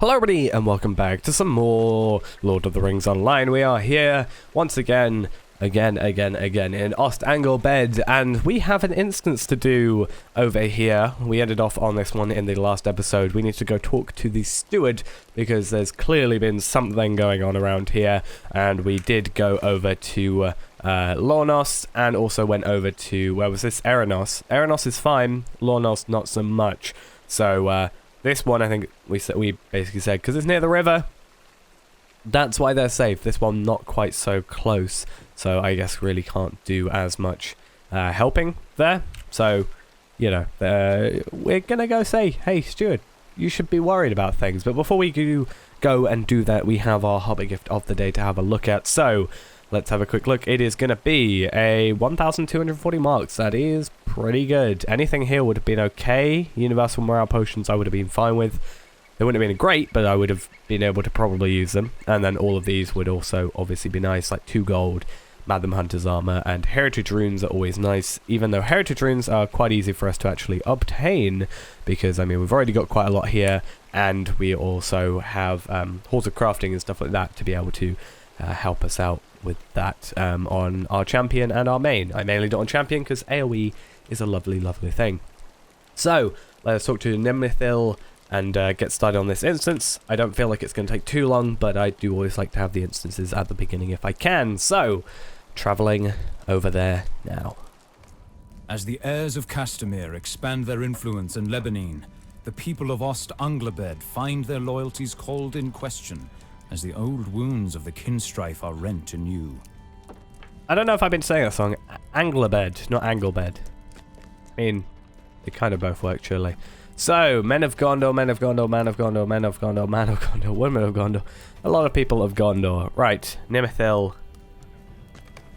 Hello everybody and welcome back to some more Lord of the Rings Online. We are here once again in Ost Anglebed, and we have an instance to do over here. We ended off on this one in the last episode. We need to go talk to the steward because there's clearly been something going on around here, and we did go over to Lornos and also went over to, where was this? Eranos. Eranos is fine, Lornos not so much. So this one, I think we basically said, because it's near the river, that's why they're safe. This one not quite so close, so I guess really can't do as much helping there. So, you know, we're gonna go say, hey, steward, you should be worried about things. But before we go and do that, we have our hobby gift of the day to have a look at. So let's have a quick look. It is gonna be a 1,240 marks. That is pretty good. Anything here would have been okay. Universal morale potions I would have been fine with. They wouldn't have been great, but I would have been able to probably use them. And then all of these would also obviously be nice, like 2 gold, Madam Hunter's armor, and heritage runes are always nice, even though heritage runes are quite easy for us to actually obtain, because, I mean, we've already got quite a lot here, and we also have halls of crafting and stuff like that to be able to help us out with that on our champion and our main. I mainly do it on champion because AoE is a lovely, lovely thing. So, let's talk to Nimithil and get started on this instance. I don't feel like it's going to take too long, but I do always like to have the instances at the beginning if I can. So, travelling over there now. As the heirs of Castamere expand their influence in Lebanon, the people of Ost Anglebed find their loyalties called in question as the old wounds of the kin strife are rent anew. I don't know if I've been saying that song. Anglebed, not Anglebed. I mean, they kind of both work, surely. So, men of Gondor, men of Gondor, man of Gondor, men of Gondor, man of Gondor, women of Gondor. A lot of people of Gondor. Right, Nimithil.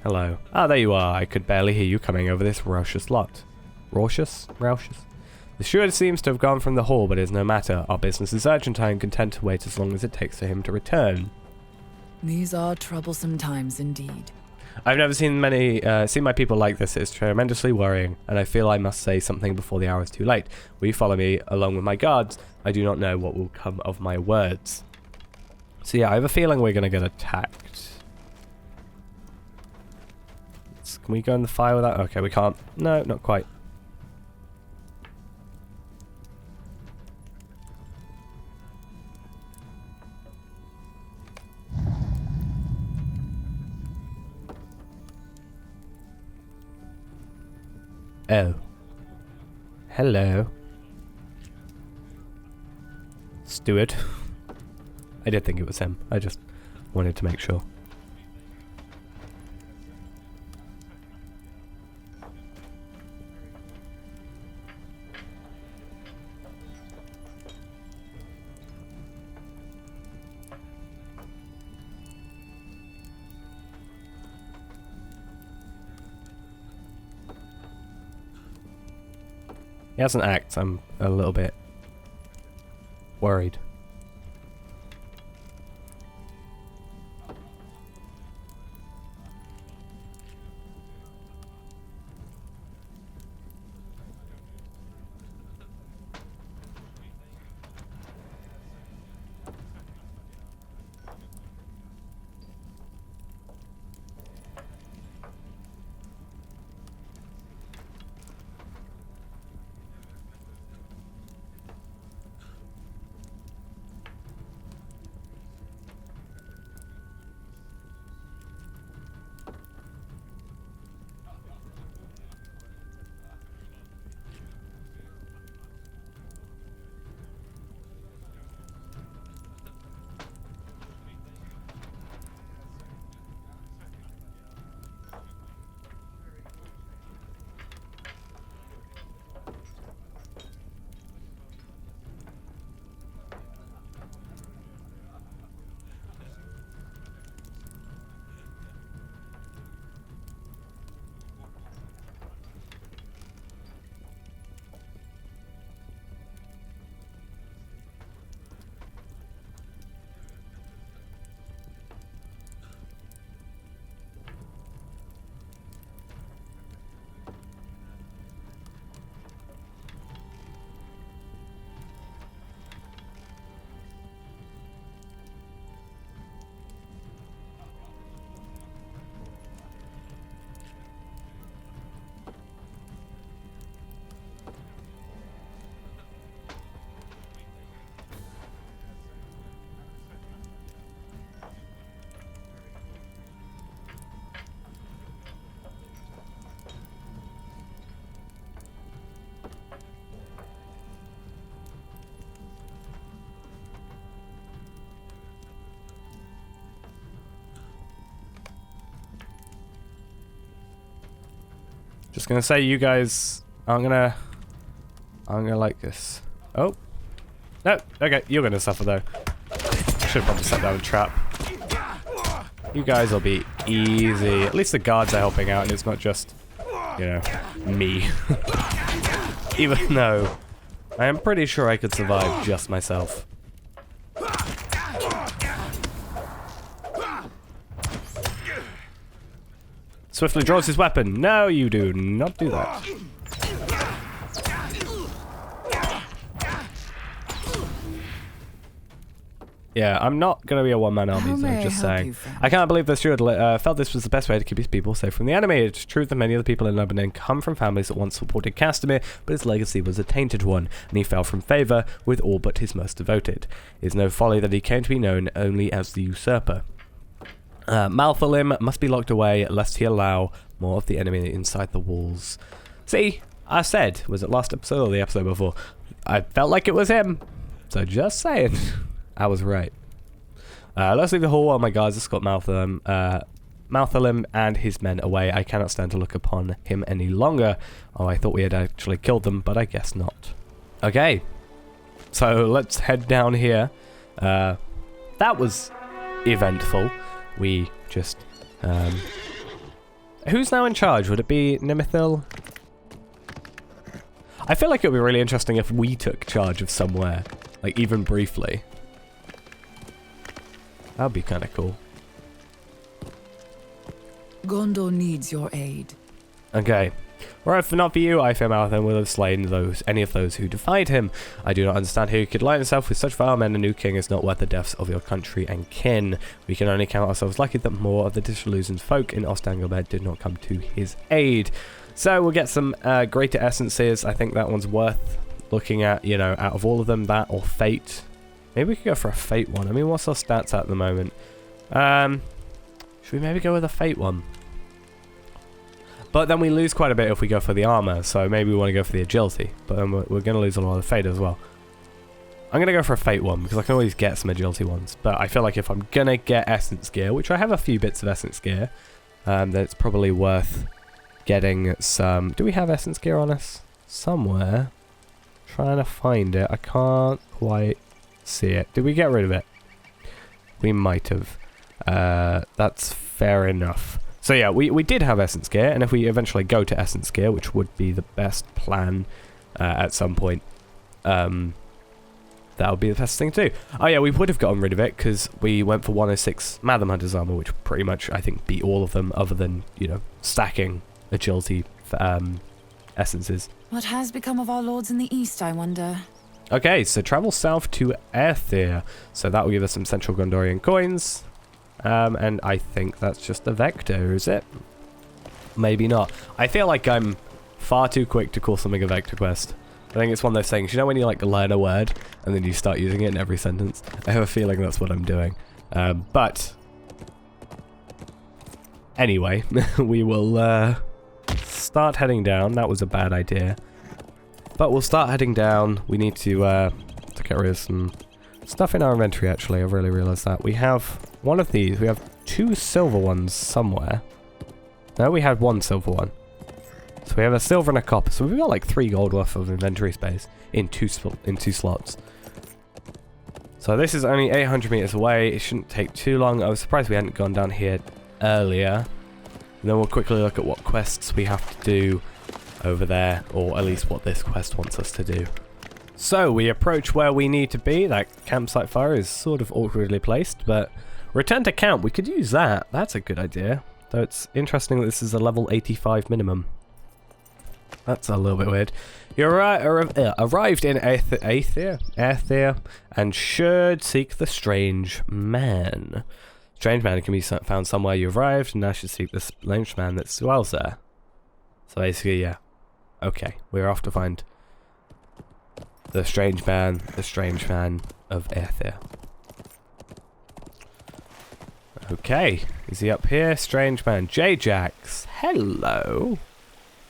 Hello. Ah, there you are. I could barely hear you coming over this raucous lot. Raucous? The steward seems to have gone from the hall, but it is no matter. Our business is urgent. I am content to wait as long as it takes for him to return. These are troublesome times indeed. I've never seen my people like this. It's tremendously worrying, and I feel I must say something before the hour is too late. Will you follow me along with my guards? I do not know what will come of my words. So yeah, I have a feeling we're going to get attacked. Can we go in the fire with that? Okay, we can't. No, not quite. Oh. Hello. Steward. I did think it was him. I just wanted to make sure. He hasn't acted. I'm a little bit worried. Just gonna say you guys aren't gonna like this. Oh. No, okay, you're gonna suffer though. Should probably set down a trap. You guys will be easy. At least the guards are helping out and it's not just, you know, me. Even though I am pretty sure I could survive just myself. Swiftly draws his weapon. No, you do not do that. Yeah, I'm not going to be a one-man army, so I'm just saying. I can't believe the steward felt this was the best way to keep his people safe from the enemy. It's true that many of the people in Lebanon come from families that once supported Castamere, but his legacy was a tainted one, and he fell from favour with all but his most devoted. It is no folly that he came to be known only as the usurper. Malthalim must be locked away, lest he allow more of the enemy inside the walls. See, I said, was it last episode or the episode before? I felt like it was him. So just saying. I was right. Let's leave the hall while my guards escort Malthalim and his men away. I cannot stand to look upon him any longer. Oh, I thought we had actually killed them, but I guess not. Okay. So let's head down here. That was eventful. We just... who's now in charge? Would it be Nimithil? I feel like it would be really interesting if we took charge of somewhere. Like, even briefly. That would be kind of cool. Gondor needs your aid. Okay. Were it not for you, I fear Malthalim will have slain any of those who defied him. I do not understand how you could align yourself with such vile men. A new king is not worth the deaths of your country and kin. We can only count ourselves lucky that more of the disillusioned folk in Ost Anglebed did not come to his aid. So we'll get some greater essences. I think that one's worth looking at, you know, out of all of them, that or fate. Maybe we could go for a fate one. I mean, what's our stats at the moment? Should we maybe go with a fate one? But then we lose quite a bit if we go for the armor, so maybe we want to go for the agility. But then we're going to lose a lot of fate as well. I'm going to go for a fate one, because I can always get some agility ones. But I feel like if I'm going to get essence gear, which I have a few bits of essence gear, then it's probably worth getting some... Do we have essence gear on us? Somewhere. Trying to find it. I can't quite see it. Did we get rid of it? We might have. That's fair enough. So yeah, we did have essence gear, and if we eventually go to essence gear, which would be the best plan at some point, that would be the best thing to do. Oh yeah, we would have gotten rid of it because we went for 106 Madam Hunter's armor, which pretty much I think beat all of them, other than, you know, stacking agility essences. What has become of our lords in the east, I wonder? Okay, so travel south to Aether. So that will give us some Central Gondorian coins. And I think that's just a vector, is it? Maybe not. I feel like I'm far too quick to call something a vector quest. I think it's one of those things, you know when you like learn a word and then you start using it in every sentence? I have a feeling that's what I'm doing. But anyway, we will start heading down. That was a bad idea. But we'll start heading down. We need to get rid of some stuff in our inventory, actually. I really realized that. We have one of these. We have 2 silver ones somewhere. No, we had 1 silver one. So we have a silver and a copper. So we've got like 3 gold worth of inventory space in two slots. So this is only 800 meters away. It shouldn't take too long. I was surprised we hadn't gone down here earlier. And then we'll quickly look at what quests we have to do over there, or at least what this quest wants us to do. So we approach where we need to be. That campsite fire is sort of awkwardly placed, but return to camp. We could use that. That's a good idea. Though it's interesting that this is a level 85 minimum. That's a little bit weird. You arrived in Aether and should seek the strange man. Strange man can be found somewhere you arrived, and now should seek the strange man that dwells there. So basically, yeah. Okay, we're off to find the strange man of Aether. Okay, is he up here? Strange man. J.Jax. Hello.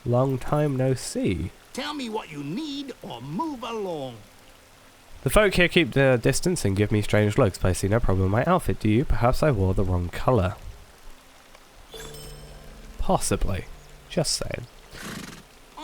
Long time no see. Tell me what you need or move along. The folk here keep their distance and give me strange looks, but I see no problem with my outfit, do you? Perhaps I wore the wrong colour. Possibly. Just saying.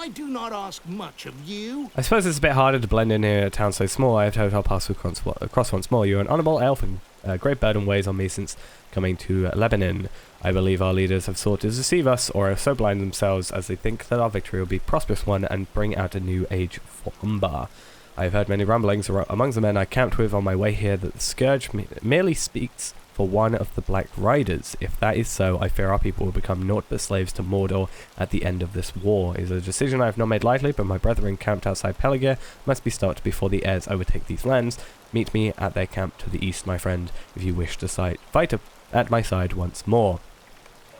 I do not ask much of you. I suppose it's a bit harder to blend in here, a town so small. I have to pass across once more. You're an honourable elf, and a great burden weighs on me since coming to Lebanon. I believe our leaders have sought to deceive us, or are so blind themselves as they think that our victory will be a prosperous one and bring out a new age for Umbar. I have heard many rumblings amongst the men I camped with on my way here that the Scourge merely speaks for one of the Black Riders. If that is so, I fear our people will become naught but slaves to Mordor at the end of this war. It is a decision I have not made lightly, but my brethren camped outside Peligir must be stopped before the heirs overtake these lands. Meet me at their camp to the east, my friend, if you wish to fight at my side once more.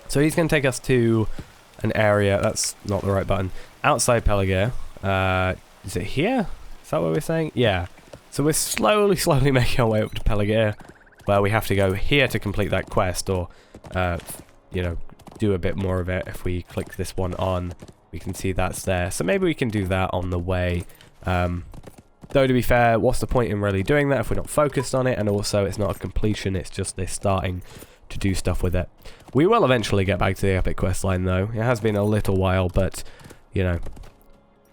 So he's going to take us to an area, that's not the right button, outside Peligir. Is it here? Is that what we're saying? Yeah. So we're slowly making our way up to Peligir, where we have to go here to complete that quest, or, you know, do a bit more of it. If we click this one on, we can see that's there. So maybe we can do that on the way. Though, to be fair, what's the point in really doing that if we're not focused on it? And also, it's not a completion, it's just this starting to do stuff with it. We will eventually get back to the epic quest line, though. It has been a little while, but, you know,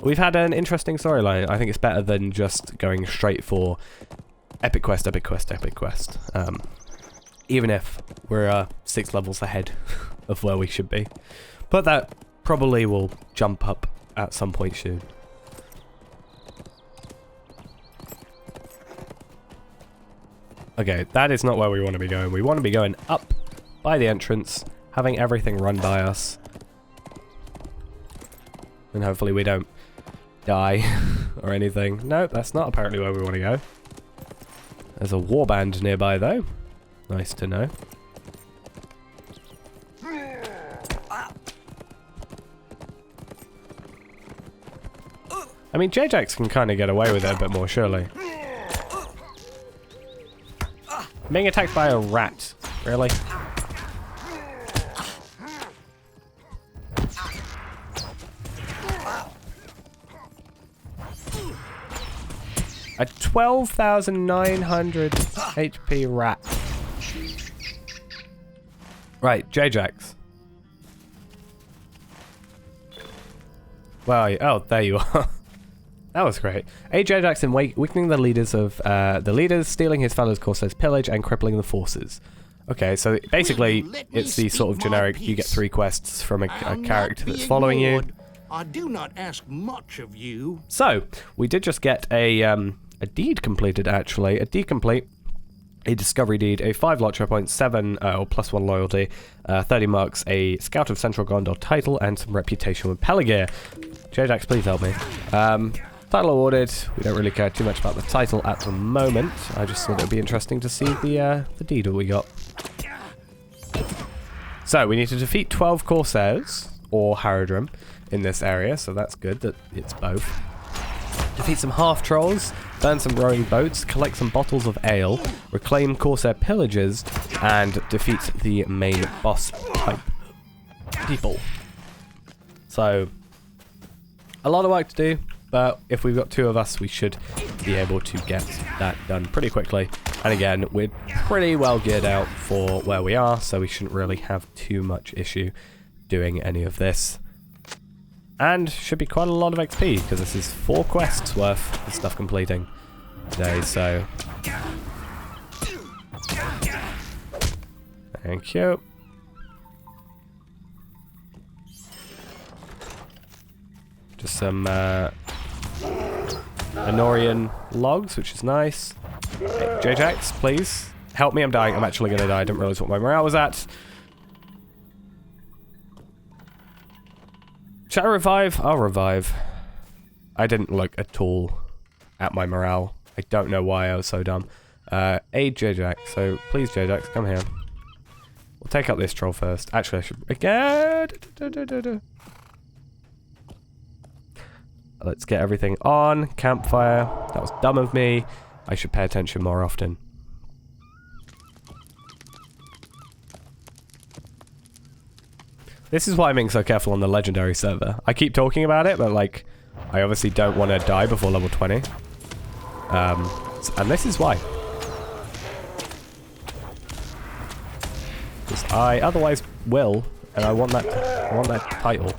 we've had an interesting storyline. I think it's better than just going straight for epic quest, epic quest, epic quest. Even if we're 6 levels ahead of where we should be. But that probably will jump up at some point soon. Okay, that is not where we want to be going. We want to be going up by the entrance, having everything run by us. And hopefully we don't die or anything. No, that's not apparently where we want to go. There's a warband nearby, though. Nice to know. I mean, J.R.R can kind of get away with it a bit more, surely. Being attacked by a rat. Really? A 12,900 HP rat. Right, J.R.R. Well, oh, there you are. That was great. J.R.R. in weakening the leaders, stealing his fellows' Corsairs' pillage, and crippling the forces. Okay, so basically, it's the sort of generic, you get 3 quests from a character that's following you. I do not ask much of you. So, we did just get a deed completed, actually. A deed complete. A discovery deed, a 5 LOTRO points, 7 or +1 loyalty, 30 marks, a Scout of Central Gondor title, and some reputation with Peligir. J.R.R, please help me. Title awarded. We don't really care too much about the title at the moment. I just thought it would be interesting to see the deed that we got. So, we need to defeat 12 Corsairs, or Haradrim, in this area, so that's good that it's both. Defeat some half-trolls, burn some rowing boats, collect some bottles of ale, reclaim Corsair pillages, and defeat the main boss type people. So, a lot of work to do, but if we've got 2 of us, we should be able to get that done pretty quickly. And again, we're pretty well geared out for where we are, so we shouldn't really have too much issue doing any of this. And should be quite a lot of XP, because this is 4 quests worth of stuff completing today, so... Thank you. Just some Anorian logs, which is nice. Hey, J.R.R, please. Help me, I'm dying. I'm actually going to die. I didn't realize what my morale was at. Shall I revive? I'll revive. I didn't look at all at my morale. I don't know why I was so dumb. Aid J.R.R, so please J.R.R, come here. We'll take out this troll first. Actually, I should... Again! Let's get everything on. Campfire. That was dumb of me. I should pay attention more often. This is why I'm being so careful on the legendary server. I keep talking about it, but like, I obviously don't want to die before level 20. And this is why. Because I otherwise will, and I want that title.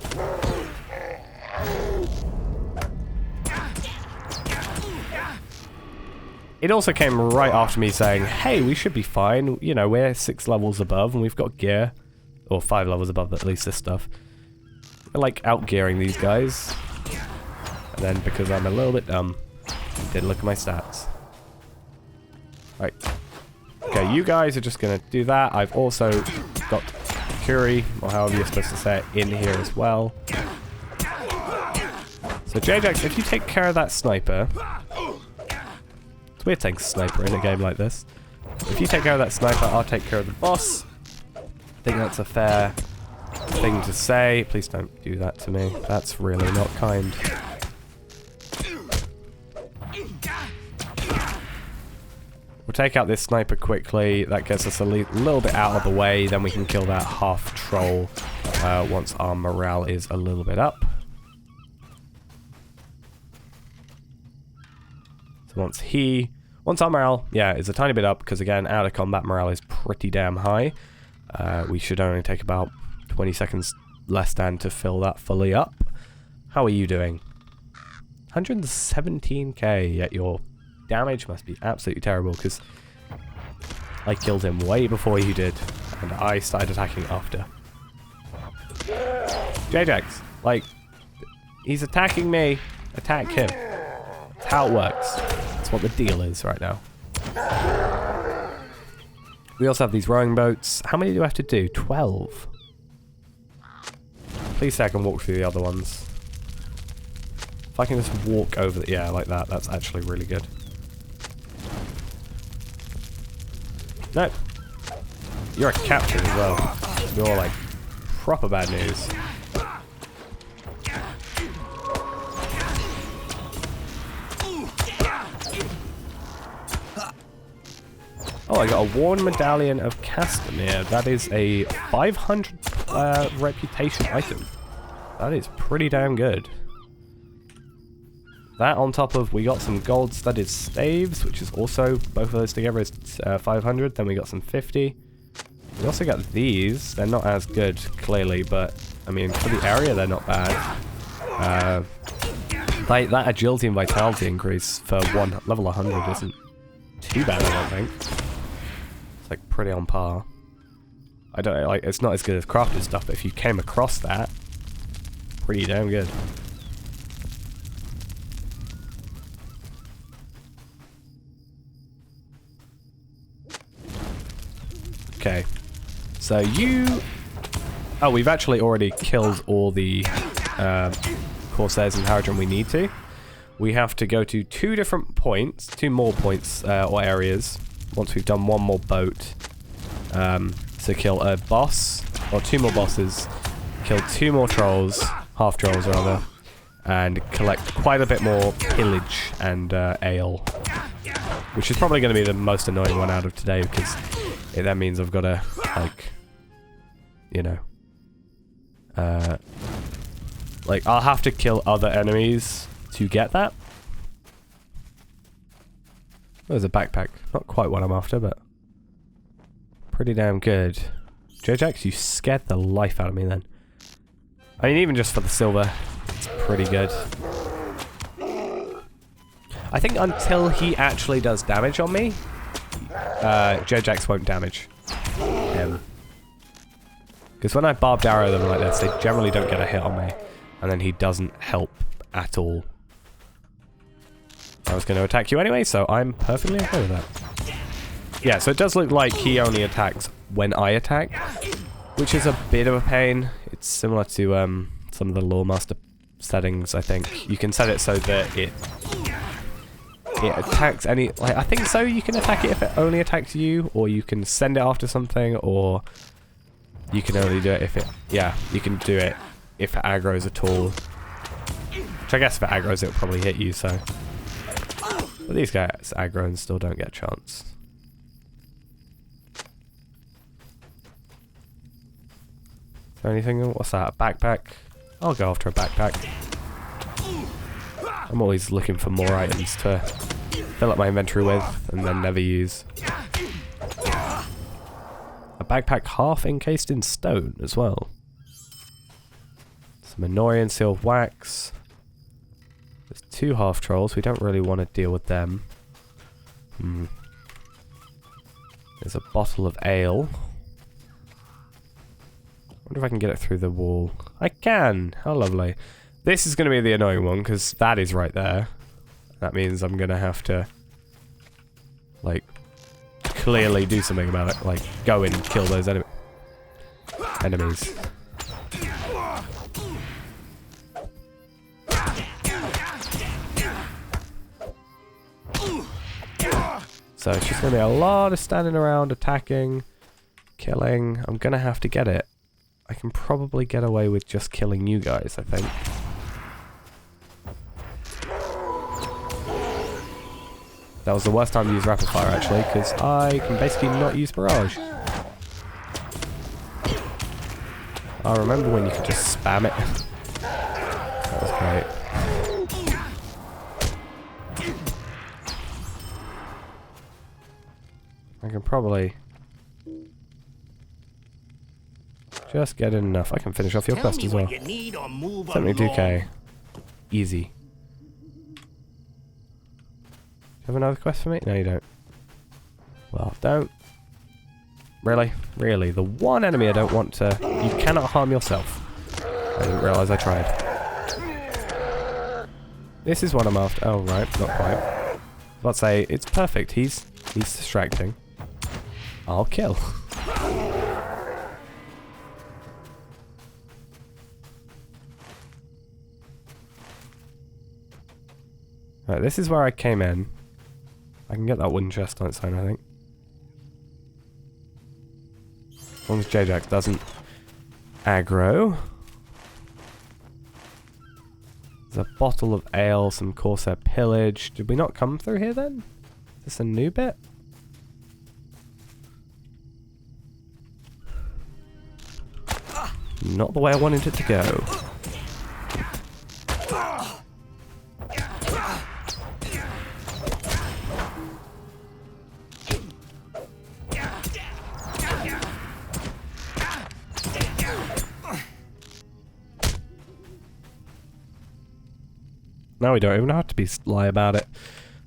It also came right after me saying, hey, we should be fine. You know, we're 6 levels above and we've got gear. Or 5 levels above, at least this stuff. We're like out-gearing these guys. And then because I'm a little bit dumb, I didn't look at my stats. Right. Okay, you guys are just going to do that. I've also got Curie, or however you're supposed to say it, in here as well. So J.R.R, if you take care of that sniper... It's weird saying sniper in a game like this. If you take care of that sniper, I'll take care of the boss. I think that's a fair thing to say. Please don't do that to me. That's really not kind. We'll take out this sniper quickly. That gets us a little bit out of the way. Then we can kill that half troll once our morale is a little bit up. So once our morale, yeah, is a tiny bit up, because again, out of combat morale is pretty damn high. We should only take about 20 seconds less than to fill that fully up. How are you doing? 117k, yet your damage must be absolutely terrible, because I killed him way before you did, and I started attacking after. J.R.R, like, he's attacking me. Attack him. That's how it works. That's what the deal is right now. We also have these rowing boats. How many do I have to do? 12. Please say I can walk through the other ones. If I can just walk over the... Yeah, like that. That's actually really good. No. You're a captain as well. You're like proper bad news. Oh, I got a worn medallion of Castamere. That is a 500 reputation item. That is pretty damn good. That on top of, we got some gold studded staves, which is also, both of those together is 500. Then we got some 50. We also got these. They're not as good, clearly, but I mean, for the area, they're not bad. Like that agility and vitality increase for level 100 isn't too bad, I don't think. It's like pretty on par. I don't like. It's not as good as crafted stuff, but if you came across that, pretty damn good. Okay, so you... Oh, we've actually already killed all the Corsairs and Haradrim we need to. We have to go to 2 different points, 2 more points or areas, once we've done 1 more boat, to kill a boss, or 2 more bosses, kill 2 more trolls, half trolls rather, and collect quite a bit more pillage and ale, which is probably going to be the most annoying one out of today, because that means I've got to, like, you know, like, I'll have to kill other enemies to get that. There's a backpack. Not quite what I'm after, but pretty damn good. J.R.R, you scared the life out of me then. I mean, even just for the silver, it's pretty good. I think until he actually does damage on me, J.R.R won't damage him. Because when I barbed arrow them like this, they generally don't get a hit on me. And then he doesn't help at all. I was going to attack you anyway, so I'm perfectly okay with that. Yeah, so it does look like he only attacks when I attack, which is a bit of a pain. It's similar to some of the Loremaster settings, I think. You can set it so that it attacks any... Like, I think so you can attack it if it only attacks you, or you can send it after something, or you can only do it if it... Yeah, you can do it if it aggroes at all. Which I guess if it aggroes, it'll probably hit you, so... But these guys aggro and still don't get a chance. Is there anything? What's that? A backpack? I'll go after a backpack. I'm always looking for more items to fill up my inventory with and then never use. A backpack half encased in stone as well. Some Annoying sealed wax. There's 2 half trolls. We don't really want to deal with them. There's a bottle of ale. Wonder if I can get it through the wall. I can! How lovely. This is going to be the annoying one, because that is right there. That means I'm going to have to, like, clearly do something about it. Like, go and kill those enemies. So it's just going to be a lot of standing around, attacking, killing. I'm going to have to get it. I can probably get away with just killing you guys, I think. That was the worst time to use rapid fire, actually, because I can basically not use barrage. I remember when you could just spam it. That was great. I can probably just get in enough. I can finish off your quest as well. 72k. Easy. Do you have another quest for me? No, you don't. Well, don't. Really? Really? The one enemy I don't want to... You cannot harm yourself. I didn't realise I tried. This is what I'm after. Oh, right. Not quite. Let's say it's perfect. He's distracting. I'll kill. Right, this is where I came in. I can get that wooden chest on its own, I think. As long as J.R.R. doesn't aggro. There's a bottle of ale, some Corsair pillage. Did we not come through here then? Is this a new bit? Not the way I wanted it to go. Now we don't even have to be sly about it.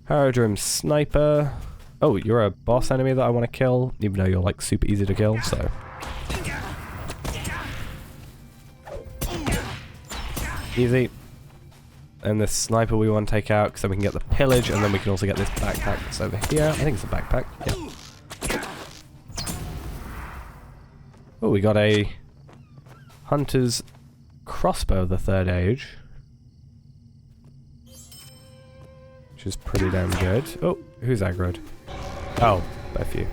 Haradrim Sniper. Oh, you're a boss enemy that I want to kill, even though you're like super easy to kill, so... Easy. And this sniper we want to take out, because then we can get the pillage, and then we can also get this backpack that's over here. I think it's a backpack, yeah. Oh, we got a Hunter's Crossbow of the 3rd Age. Which is pretty damn good. Oh, who's aggroed? Oh, both you.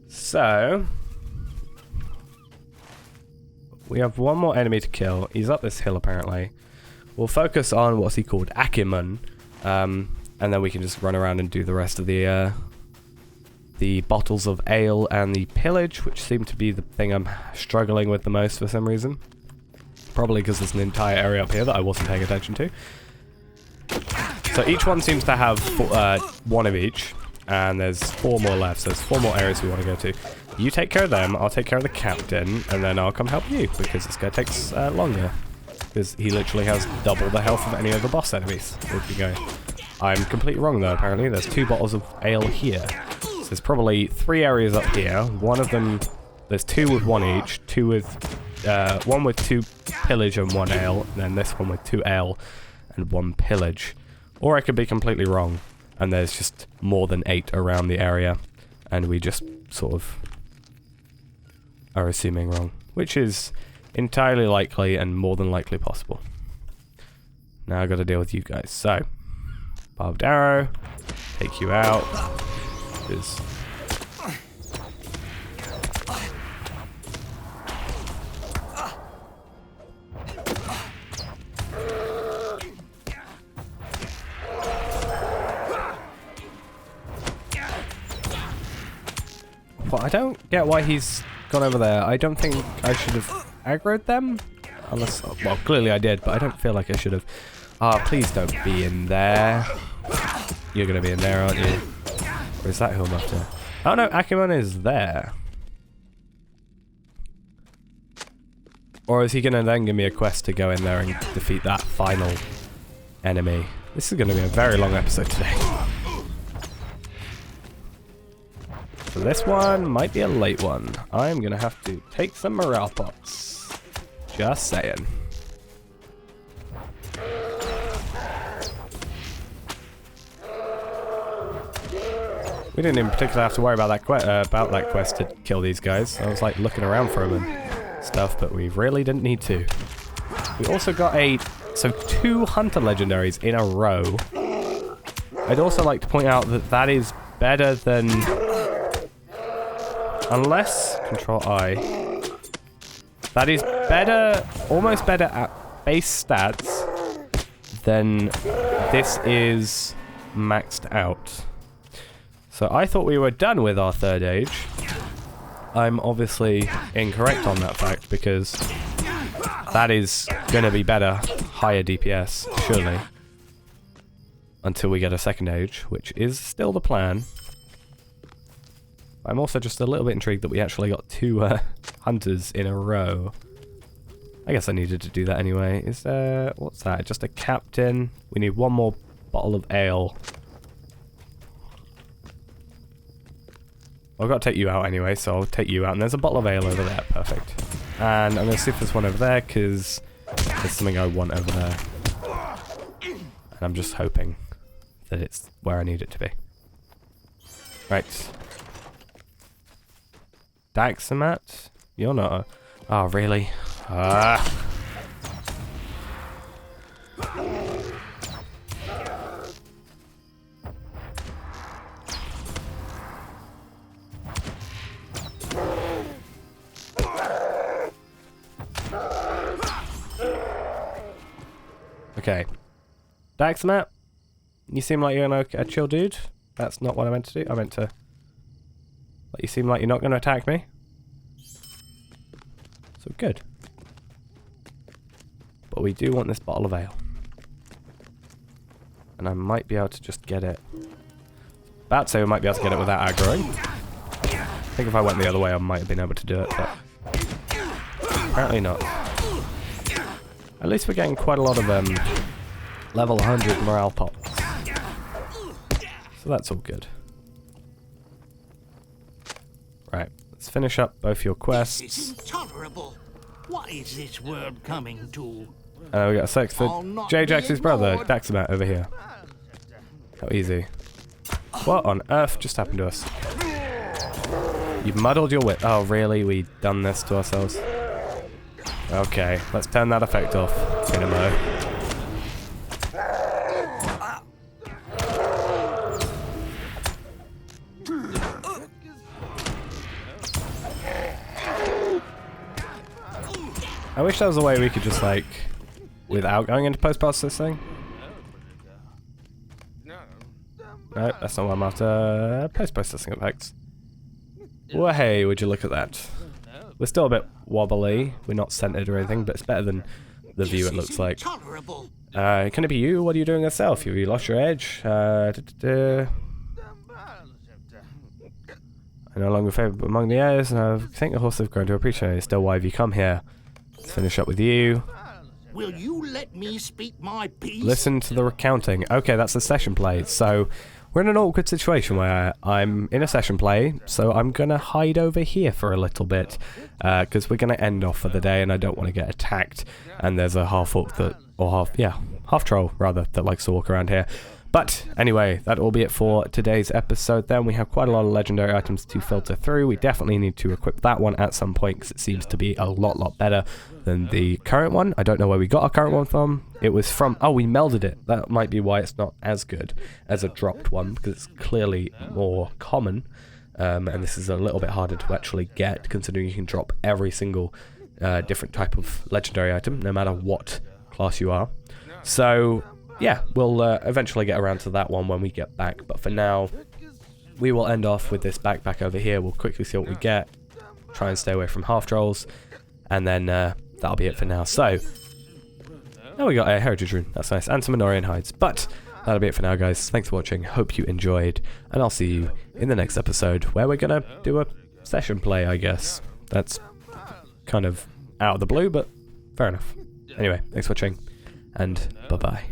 So, we have one more enemy to kill. He's up this hill apparently. We'll focus on what's he called, Achiman, and then we can just run around and do the rest of the bottles of ale and the pillage, which seem to be the thing I'm struggling with the most for some reason. Probably because there's an entire area up here that I wasn't paying attention to. So each one seems to have one of each. And there's 4 more left, so there's 4 more areas we want to go to. You take care of them, I'll take care of the captain, and then I'll come help you, because this guy takes longer. Because he literally has double the health of any of the boss enemies. If you go. I'm completely wrong though, apparently. There's 2 bottles of ale here. So there's probably 3 areas up here. One of them, there's 2 with 1 each, 2 with, 1 with 2 pillage and 1 ale, and then this one with 2 ale and 1 pillage. Or I could be completely wrong. And there's just more than 8 around the area, and we just sort of are assuming wrong, which is entirely likely and more than likely possible. Now I've got to deal with you guys. So, barbed arrow, take you out. Because I don't get why he's gone over there. I don't think I should have aggroed them. Unless, well, clearly I did, but I don't feel like I should have. Please don't be in there. You're going to be in there, aren't you? Or is that who I'm after? Oh no, Akamon is there. Or is he going to then give me a quest to go in there and defeat that final enemy? This is going to be a very long episode today. So this one might be a late one. I'm going to have to take some morale pots. Just saying. We didn't in particular have to worry about that quest to kill these guys. I was like looking around for them and stuff, but we really didn't need to. We also got 2 hunter legendaries in a row. I'd also like to point out that that is better than, unless Control I, that is better, almost better at base stats than this is maxed out. So I thought we were done with our 3rd age. I'm obviously incorrect on that fact because that is going to be better, higher DPS, surely. Until we get a 2nd age, which is still the plan. I'm also just a little bit intrigued that we actually got 2 hunters in a row. I guess I needed to do that anyway. Is there... what's that? Just a captain. We need 1 more bottle of ale. I've got to take you out anyway, so I'll take you out. And there's a bottle of ale over there. Perfect. And I'm going to see if there's one over there, because there's something I want over there. And I'm just hoping that it's where I need it to be. Right. Daxamat? You're not a... oh, really? Okay. Daxamat, you seem like you're a chill dude. That's not what I meant to do. I meant to let you seem like you're not going to attack me. So good. But we do want this bottle of ale. And I might be able to just get it. About to say we might be able to get it without aggroing. I think if I went the other way I might have been able to do it, but apparently not. At least we're getting quite a lot of level 100 morale pots. So that's all good. Right, let's finish up both your quests. This is intolerable. What is this world coming to? We got a sex for J-Jax's brother, Daxamat, over here. How easy. What on earth just happened to us? You've muddled your wit. Oh, really? We done this to ourselves? Okay, let's turn that effect off in a mo. I wish there was a way we could just, like, without going into post-processing. No, that's not what I'm after. Post-processing effects. Well, hey, would you look at that? We're still a bit wobbly. We're not centered or anything, but it's better than the view it looks like. Can it be you? What are you doing yourself? Have you lost your edge? I no longer favor among the heirs, and I think the horse have grown to appreciate it. Still, why have you come here? Let's finish up with you. Will you let me speak my piece? Listen to the recounting. Okay, that's the session play. So we're in an awkward situation where I'm in a session play, so I'm going to hide over here for a little bit, because we're going to end off for the day and I don't want to get attacked. And there's a half-orc that, or half-troll rather, that likes to walk around here. But anyway, that will be it for today's episode then. We have quite a lot of legendary items to filter through. We definitely need to equip that one at some point because it seems to be a lot better than the current one. I don't know where we got our current one from. It was from, oh, we melded it. That might be why it's not as good as a dropped one, because it's clearly more common. And this is a little bit harder to actually get, considering you can drop every single different type of legendary item, no matter what class you are. So yeah, we'll eventually get around to that one when we get back, but for now we will end off with this backpack over here. We'll quickly see what we get. try and stay away from half trolls, and then that'll be it for now. So, now we got a heritage rune, that's nice, and some Minorian hides, but that'll be it for now, guys. Thanks for watching, hope you enjoyed, and I'll see you in the next episode, where we're gonna do a session play, I guess. That's kind of out of the blue, but fair enough. Anyway, thanks for watching, and bye-bye.